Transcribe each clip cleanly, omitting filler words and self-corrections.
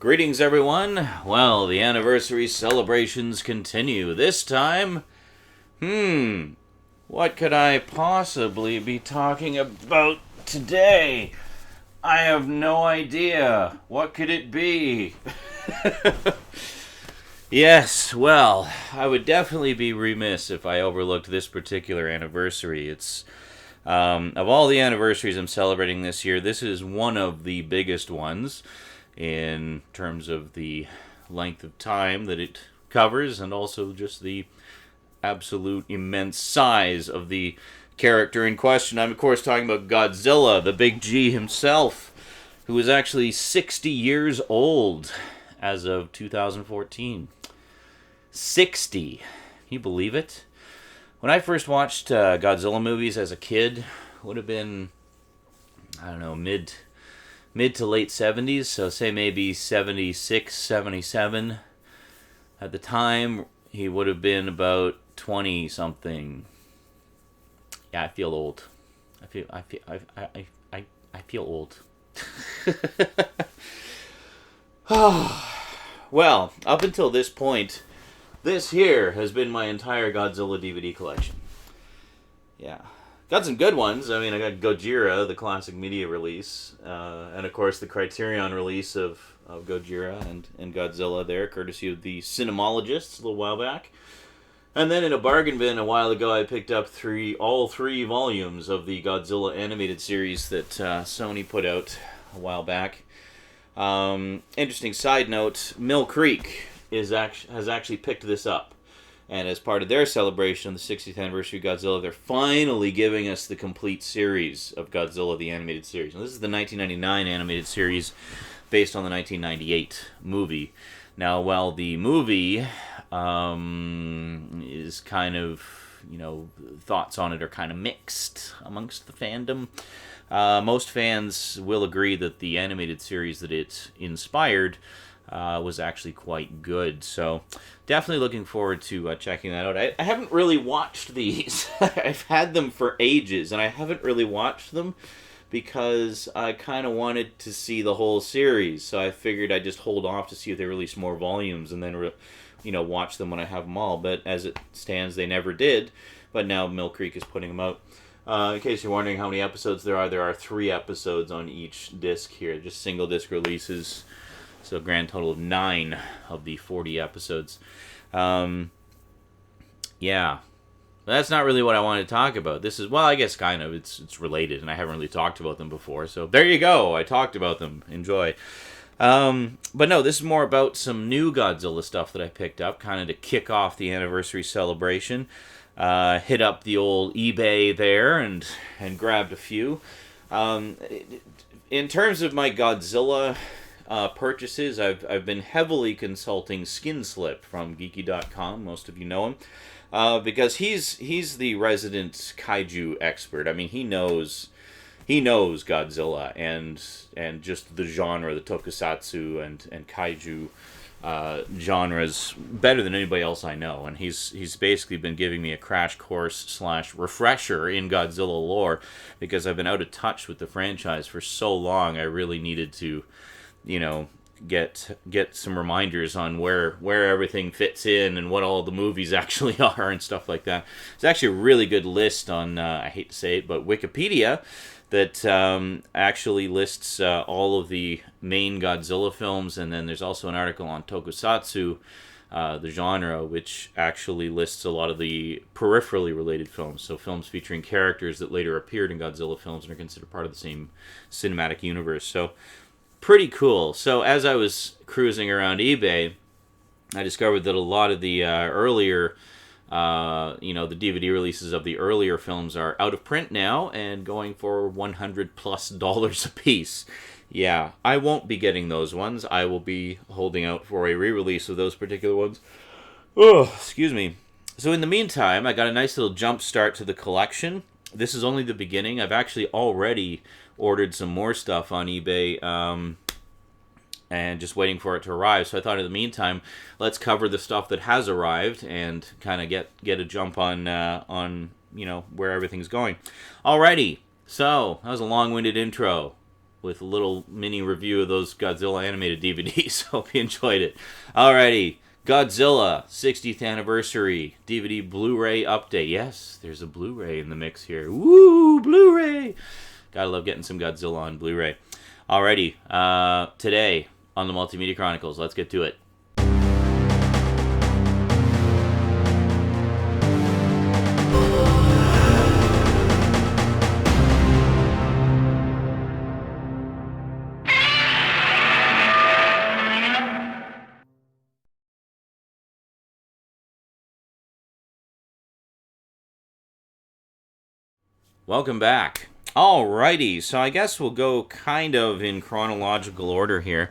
Greetings, everyone. Well, the anniversary celebrations continue. This time, what could I possibly be talking about today? I have no idea. What could it be? Yes, well, I would definitely be remiss if I overlooked this particular anniversary. It's of all the anniversaries I'm celebrating this year, this is one of the biggest ones in terms of the length of time that it covers and also just the absolute immense size of the character in question. I'm, of course, talking about Godzilla, the Big G himself, who is actually 60 years old as of 2014. 60. Can you believe it? When I first watched Godzilla movies as a kid, would have been, I don't know, mid to late 70s, so say maybe 76, 77. At the time, he would have been about 20-something. Yeah, I feel old. I feel old. Well, up until this point, this here has been my entire Godzilla DVD collection. Yeah. Got some good ones. I mean, I got Gojira, the classic media release, and of course the Criterion release of Gojira and Godzilla there, courtesy of the Cinemologists a little while back. And then in a bargain bin a while ago, I picked up all three volumes of the Godzilla animated series that Sony put out a while back. Interesting side note, Mill Creek has actually picked this up. And as part of their celebration of the 60th anniversary of Godzilla, they're finally giving us the complete series of Godzilla, the animated series. Now, this is the 1999 animated series based on the 1998 movie. Now, while the movie is kind of, thoughts on it are kind of mixed amongst the fandom, most fans will agree that the animated series that it inspired was actually quite good. So definitely looking forward to checking that out. I haven't really watched these. I've had them for ages, and I haven't really watched them because I kind of wanted to see the whole series. So I figured I'd just hold off to see if they release more volumes and then watch them when I have them all. But as it stands, they never did. But now Mill Creek is putting them out. In case you're wondering how many episodes there are 3 episodes on each disc here. Just single disc releases. So a grand total of 9 of the 40 episodes. Yeah. But that's not really what I wanted to talk about. This is, well, I guess kind of. It's related, and I haven't really talked about them before. So there you go. I talked about them. Enjoy. But no, this is more about some new Godzilla stuff that I picked up, kind of to kick off the anniversary celebration. Hit up the old eBay there and grabbed a few. In terms of my Godzilla purchases, I've been heavily consulting Skinslip from Geeky.com. Most of you know him, because he's the resident kaiju expert. I mean, he knows Godzilla and just the genre, the tokusatsu and kaiju genres better than anybody else I know. And he's basically been giving me a crash course / refresher in Godzilla lore, because I've been out of touch with the franchise for so long. I really needed to get some reminders on where everything fits in and what all the movies actually are and stuff like that. It's actually a really good list on, I hate to say it, but Wikipedia that actually lists all of the main Godzilla films, and then there's also an article on tokusatsu, the genre, which actually lists a lot of the peripherally related films, so films featuring characters that later appeared in Godzilla films and are considered part of the same cinematic universe. So pretty cool. So as I was cruising around eBay, I discovered that a lot of the earlier, the DVD releases of the earlier films are out of print now and going for $100+ a piece. Yeah, I won't be getting those ones. I will be holding out for a re-release of those particular ones. Oh, excuse me. So in the meantime, I got a nice little jump start to the collection. This is only the beginning. I've actually already ordered some more stuff on eBay, and just waiting for it to arrive. So I thought in the meantime, let's cover the stuff that has arrived and kind of get a jump on where everything's going. Alrighty, so that was a long-winded intro. with a little mini review of those Godzilla animated DVDs. Hope you enjoyed it. Alrighty, Godzilla 60th Anniversary DVD Blu-ray update. Yes, there's a Blu-ray in the mix here. Woo, Blu-ray! Gotta love getting some Godzilla on Blu-ray. Alrighty, today on the Multimedia Chronicles, let's get to it. Welcome back. Alrighty, so I guess we'll go kind of in chronological order here.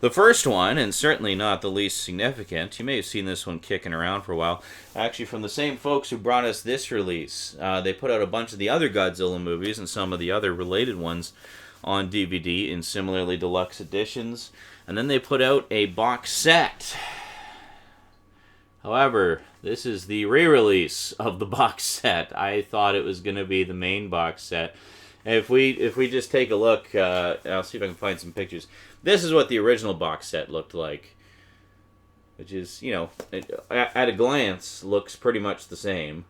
The first one, and certainly not the least significant, you may have seen this one kicking around for a while, actually from the same folks who brought us this release. They put out a bunch of the other Godzilla movies and some of the other related ones on DVD in similarly deluxe editions, and then they put out a box set. However, this is the re-release of the box set. I thought it was going to be the main box set. If we just take a look, I'll see if I can find some pictures. This is what the original box set looked like, which is, you know, at a glance, looks pretty much the same.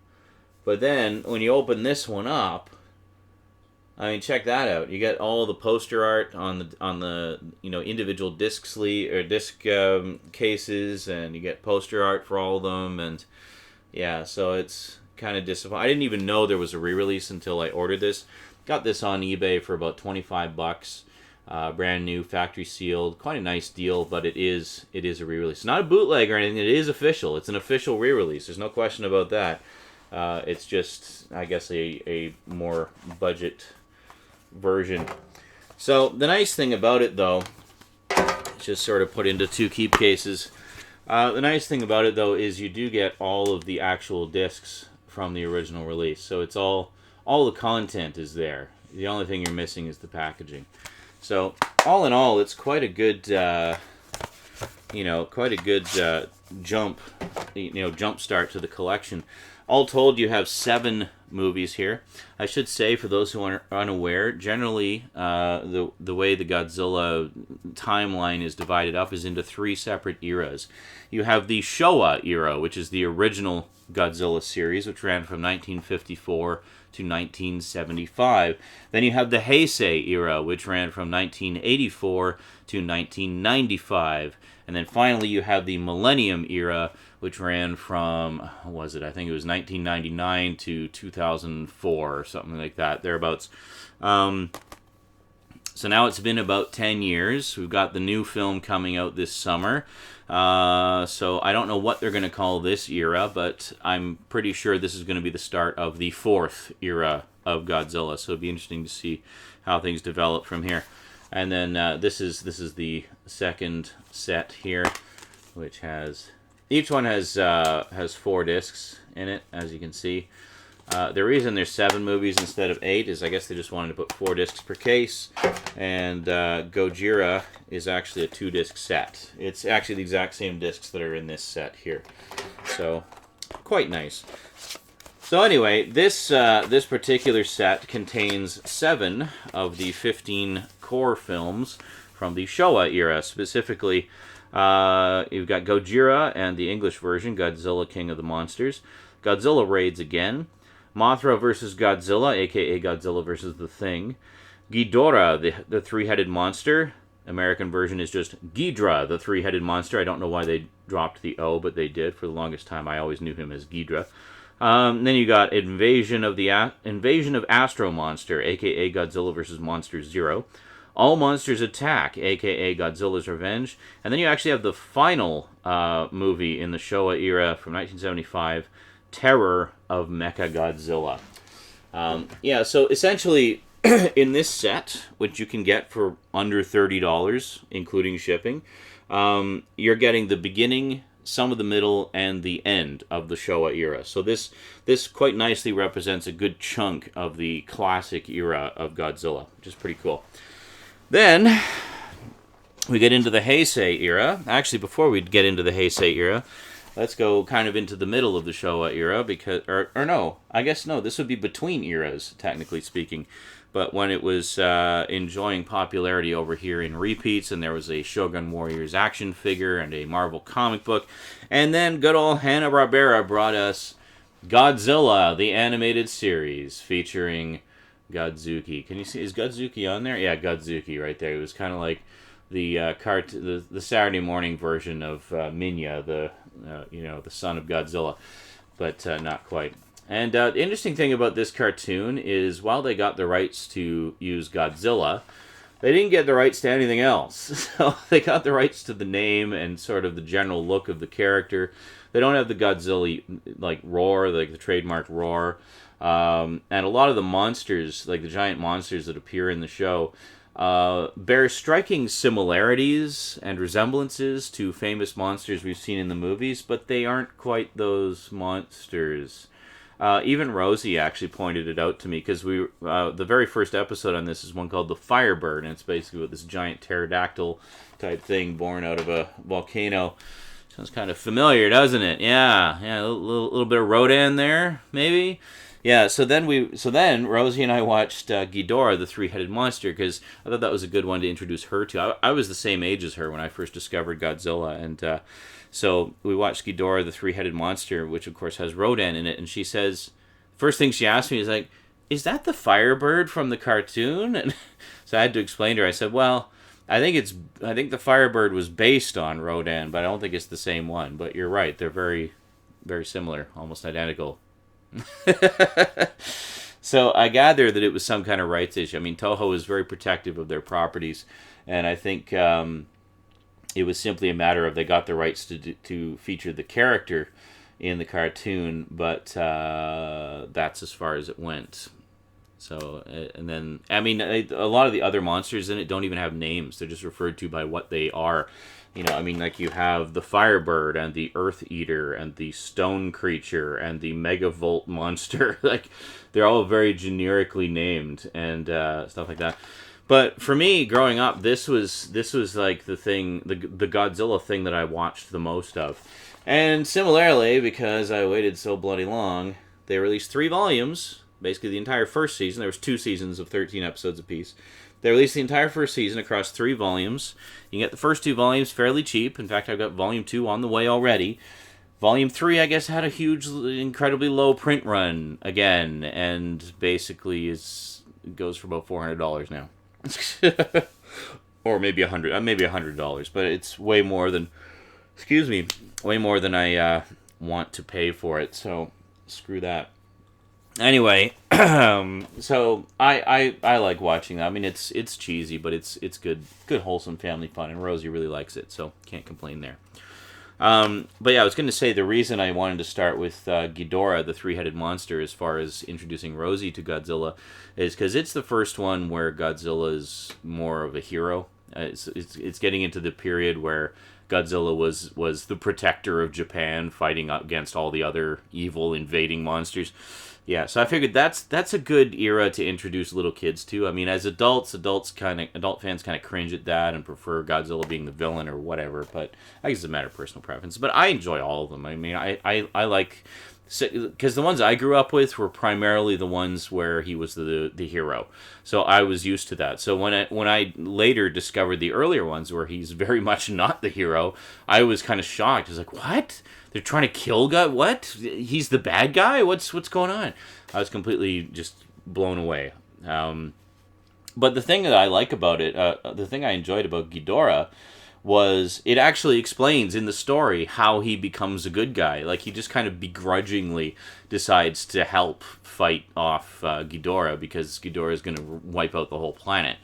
But then, when you open this one up, I mean, check that out. You get all the poster art on the you know, individual disc sleeve or disc cases, and you get poster art for all of them, and yeah, so it's kind of disappointing. I didn't even know there was a re-release until I ordered this. Got this on eBay for about $25, brand new, factory sealed. Quite a nice deal, but it is a re-release. It's not a bootleg or anything. It is official. It's an official re-release. There's no question about that. It's just, I guess, a more budget version. So the nice thing about it, though, just sort of put into two keep cases. The nice thing about it, though, is you do get all of the actual discs from the original release. So it's all the content is there. The only thing you're missing is the packaging. So all in all, it's quite a good, jump start to the collection. All told, you have 7 movies here. I should say, for those who are unaware, generally the way the Godzilla timeline is divided up is into 3 separate eras. You have the Showa era, which is the original Godzilla series, which ran from 1954 to 1975. Then you have the Heisei era, which ran from 1984 to 1995. And then finally you have the Millennium era, which ran from, what was it? I think it was 1999 to 2004 or something like that, thereabouts. So now it's been about 10 years. We've got the new film coming out this summer. So I don't know what they're going to call this era, but I'm pretty sure this is going to be the start of the 4th era of Godzilla. So it'll be interesting to see how things develop from here. And then this is the second set here, which has, each one has 4 discs in it, as you can see. The reason there's 7 movies instead of 8 is I guess they just wanted to put 4 discs per case, and Gojira is actually a 2-disc set. It's actually the exact same discs that are in this set here, so quite nice. So anyway, this particular set contains 7 of the 15 core films from the Showa era. Specifically, you've got Gojira and the English version, Godzilla King of the Monsters, Godzilla Raids Again, Mothra vs. Godzilla, aka Godzilla vs. The Thing, Ghidorah, the three-headed monster. American version is just Ghidra, the three-headed monster. I don't know why they dropped the O, but they did. For the longest time, I always knew him as Ghidra. Then you got Invasion of Astro Monster, aka Godzilla vs. Monsters Zero. All Monsters Attack, aka Godzilla's Revenge. And then you actually have the final movie in the Showa era from 1975, Terror of Mechagodzilla. Yeah, so essentially, in this set, which you can get for under $30, including shipping, you're getting the beginning, some of the middle, and the end of the Showa era. So this quite nicely represents a good chunk of the classic era of Godzilla, which is pretty cool. Then we get into the Heisei era. Actually, before we get into the Heisei era, let's go kind of into the middle of the Showa era, because, or no, I guess no, this would be between eras, technically speaking. but when it was enjoying popularity over here in repeats, and there was a Shogun Warriors action figure and a Marvel comic book, and then good old Hanna-Barbera brought us Godzilla, the animated series, featuring Godzuki. Can you see, is Godzuki on there? Yeah, Godzuki right there. It was kind of like the the Saturday morning version of Minya, the the son of Godzilla, but not quite. And the interesting thing about this cartoon is, while they got the rights to use Godzilla, they didn't get the rights to anything else. So they got the rights to the name and sort of the general look of the character. They don't have the Godzilla like roar, like the trademark roar. And a lot of the monsters, like the giant monsters that appear in the show, bear striking similarities and resemblances to famous monsters we've seen in the movies, but they aren't quite those monsters. Even Rosie actually pointed it out to me, because the very first episode on this is one called The Firebird, and it's basically with this giant pterodactyl type thing born out of a volcano. Sounds kind of familiar, doesn't it? Yeah, a little bit of Rodan there, maybe. Yeah, so then Rosie and I watched Ghidorah, the three-headed monster, because I thought that was a good one to introduce her to. I was the same age as her when I first discovered Godzilla, and so we watched Ghidorah, the three-headed monster, which of course has Rodan in it, and she says, first thing she asked me is like, "Is that the Firebird from the cartoon?" And so I had to explain to her. I said, "Well, I think the Firebird was based on Rodan, but I don't think it's the same one. But you're right; they're very, very similar, almost identical." So I gather that it was some kind of rights issue. I mean, Toho is very protective of their properties, and I think it was simply a matter of they got the rights to feature the character in the cartoon, but that's as far as it went. So, and then, I mean, a lot of the other monsters in it don't even have names. They're just referred to by what they are. I mean, like you have the Firebird and the Earth Eater and the Stone Creature and the Megavolt Monster. Like, they're all very generically named and stuff like that. But for me, growing up, this was like the thing, the Godzilla thing that I watched the most of. And similarly, because I waited so bloody long, they released 3 volumes, basically the entire first season. There was 2 seasons of 13 episodes apiece. They released the entire first season across 3 volumes. You can get the first 2 volumes fairly cheap. In fact, I've got Volume 2 on the way already. Volume 3, I guess, had a huge, incredibly low print run again, and basically goes for about $400 now. Or maybe $100, but it's way more than I want to pay for it, so screw that. Anyway, so I like watching that. I mean, it's cheesy, but it's good wholesome family fun, and Rosie really likes it, so can't complain there. But yeah, I was going to say the reason I wanted to start with Ghidorah, the three-headed monster, as far as introducing Rosie to Godzilla, is because it's the first one where Godzilla is more of a hero. It's getting into the period where Godzilla was the protector of Japan, fighting against all the other evil invading monsters. Yeah, so I figured that's a good era to introduce little kids to. I mean, as adult fans kind of cringe at that and prefer Godzilla being the villain or whatever, but I guess it's a matter of personal preference. But I enjoy all of them. I mean, I like, because the ones I grew up with were primarily the ones where he was the hero. So I was used to that. So when I later discovered the earlier ones where he's very much not the hero, I was kind of shocked. I was like, what? They're trying to kill God? What? He's the bad guy? What's going on? I was completely just blown away. But the thing that I like about it, the thing I enjoyed about Ghidorah, was it actually explains in the story how he becomes a good guy. Like, he just kind of begrudgingly decides to help fight off Ghidorah because Ghidorah is going to wipe out the whole planet.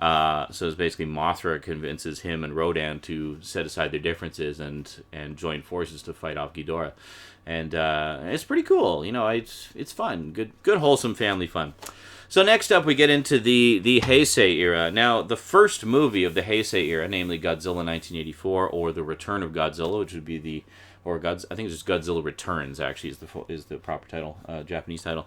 So it's basically Mothra convinces him and Rodan to set aside their differences and join forces to fight off Ghidorah. And it's pretty cool. It's fun. Good wholesome family fun. So next up we get into the Heisei era. Now, the first movie of the Heisei era, namely Godzilla 1984 or The Return of Godzilla, which would be I think it's just Godzilla Returns, actually, is the proper title, Japanese title,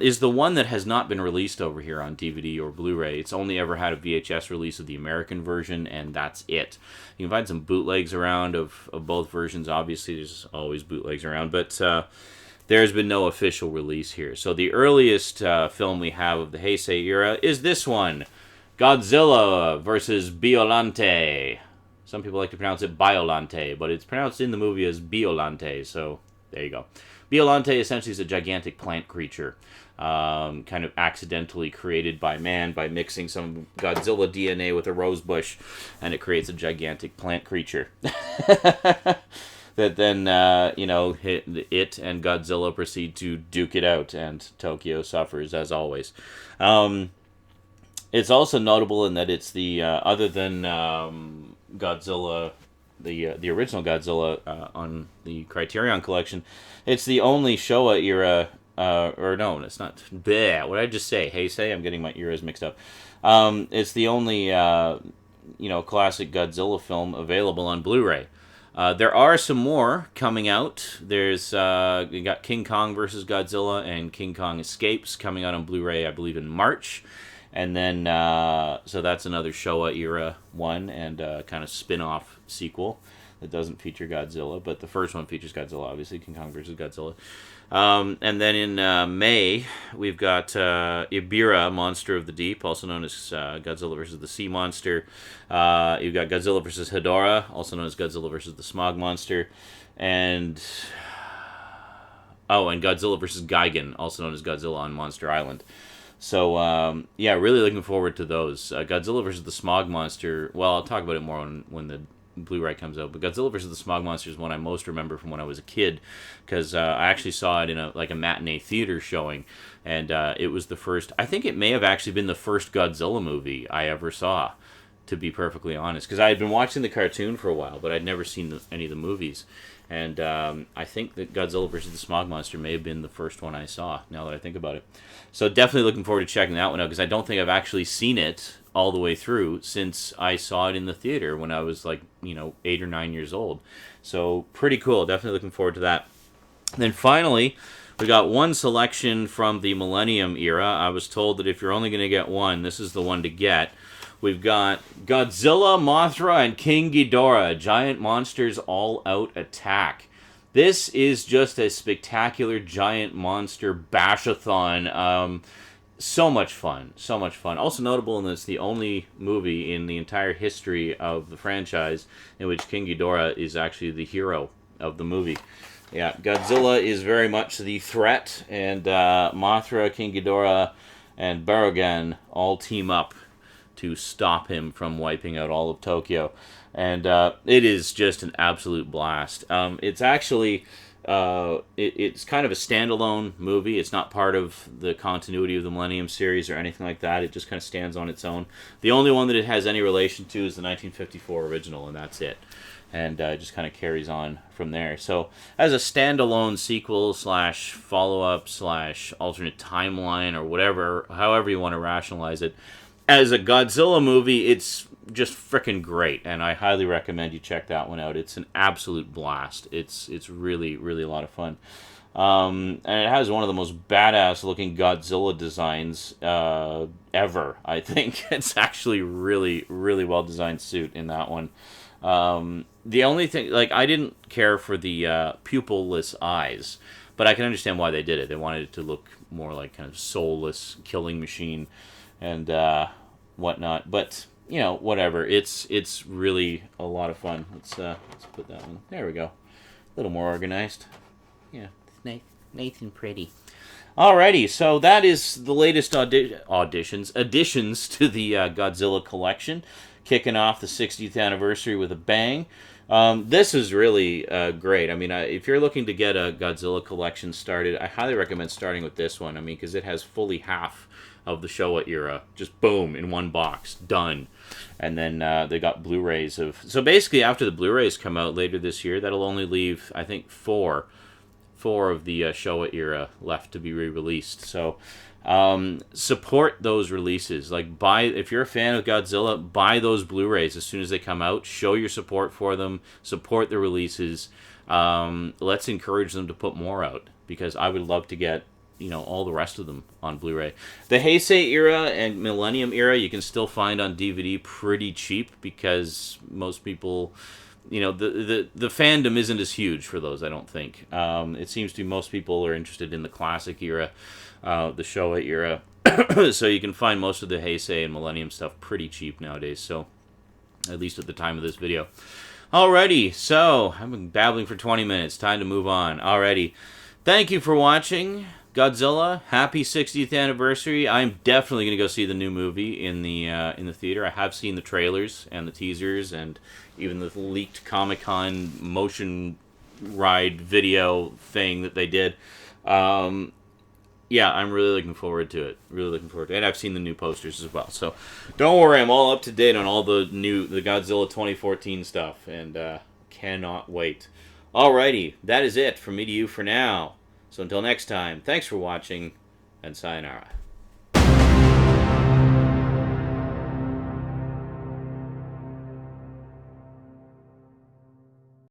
is the one that has not been released over here on DVD or Blu-ray. It's only ever had a VHS release of the American version, and that's it. You can find some bootlegs around of both versions. Obviously, there's always bootlegs around, but there's been no official release here. So the earliest film we have of the Heisei era is this one, Godzilla versus Biolante. Some people like to pronounce it Biolante, but it's pronounced in the movie as Biolante, so there you go. Biolante essentially is a gigantic plant creature, kind of accidentally created by man by mixing some Godzilla DNA with a rose bush, and it creates a gigantic plant creature. That then, it and Godzilla proceed to duke it out, and Tokyo suffers, as always. It's also notable in that it's the, other than Godzilla, the original Godzilla on the Criterion Collection, it's the only Showa era, or no, it's not, bleh, what did I just say? Heisei? I'm getting my eras mixed up. It's the only, classic Godzilla film available on Blu-ray. There are some more coming out. There's we got King Kong versus Godzilla and King Kong Escapes coming out on Blu-ray, I believe, in March. And then, so that's another Showa era one and kind of spin-off sequel that doesn't feature Godzilla, but the first one features Godzilla, obviously, King Kong versus Godzilla. And then in May, we've got Ibira, Monster of the Deep, also known as Godzilla versus the Sea Monster. You've got Godzilla versus Hedorah, also known as Godzilla versus the Smog Monster. And Godzilla versus Gigan, also known as Godzilla on Monster Island. So, really looking forward to those. Godzilla versus the Smog Monster, well, I'll talk about it more when the Blu-ray comes out, but Godzilla versus the Smog Monster is one I most remember from when I was a kid, because I actually saw it in a matinee theater showing, and it was the first, I think it may have actually been the first Godzilla movie I ever saw, to be perfectly honest, because I had been watching the cartoon for a while, but I'd never seen any of the movies. And I think that Godzilla vs. the Smog Monster may have been the first one I saw, now that I think about it. So definitely looking forward to checking that one out, because I don't think I've actually seen it all the way through since I saw it in the theater when I was 8 or 9 years old. So pretty cool. Definitely looking forward to that. And then finally, we got one selection from the Millennium era. I was told that if you're only going to get one, this is the one to get. We've got Godzilla, Mothra, and King Ghidorah, Giant Monsters All-Out Attack. This is just a spectacular giant monster bash-a-thon. So much fun. So much fun. Also notable in that it's the only movie in the entire history of the franchise in which King Ghidorah is actually the hero of the movie. Yeah, Godzilla is very much the threat, and Mothra, King Ghidorah, and Barugan all team up to stop him from wiping out all of Tokyo. And it is just an absolute blast. It's actually, it's kind of a standalone movie. It's not part of the continuity of the Millennium series or anything like that. It just kind of stands on its own. The only one that it has any relation to is the 1954 original, and that's it. And it just kind of carries on from there. So as a standalone sequel / follow-up / alternate timeline or whatever, however you want to rationalize it, as a Godzilla movie, it's just freaking great, and I highly recommend you check that one out. It's an absolute blast. It's really, really a lot of fun. And it has one of the most badass-looking Godzilla designs ever, I think. It's actually really, really well-designed suit in that one. The only thing, I didn't care for the pupilless eyes, but I can understand why they did it. They wanted it to look more like kind of soulless killing machine and whatnot, but whatever. It's really a lot of fun. Let's put that one. There we go. A little more organized. Yeah, nice and pretty. Alrighty, so that is the latest additions to the Godzilla collection, kicking off the 60th anniversary with a bang. This is really great. I mean, if you're looking to get a Godzilla collection started, I highly recommend starting with this one. I mean, because it has fully half of the Showa era, just boom, in one box, done. And then they got Blu-rays of... So basically, after the Blu-rays come out later this year, that'll only leave, I think, four of the Showa era left to be re-released. So support those releases. If you're a fan of Godzilla, buy those Blu-rays as soon as they come out. Show your support for them. Support the releases. Let's encourage them to put more out, because I would love to get all the rest of them on Blu-ray. The Heisei era and Millennium era you can still find on DVD pretty cheap, because most people you know, the fandom isn't as huge for those, I don't think. It seems to be most people are interested in the classic era, the Showa era. So you can find most of the Heisei and Millennium stuff pretty cheap nowadays, so at least at the time of this video. Alrighty, so I've been babbling for 20 minutes. Time to move on. Alrighty. Thank you for watching Godzilla. Happy 60th anniversary. I'm definitely going to go see the new movie in the theater. I have seen the trailers and the teasers and even the leaked Comic-Con motion ride video thing that they did. Yeah, I'm really looking forward to it. Really looking forward to it. And I've seen the new posters as well. So don't worry, I'm all up to date on all the Godzilla 2014 stuff. And cannot wait. Alrighty, that is it from me to you for now. So until next time, thanks for watching, and sayonara.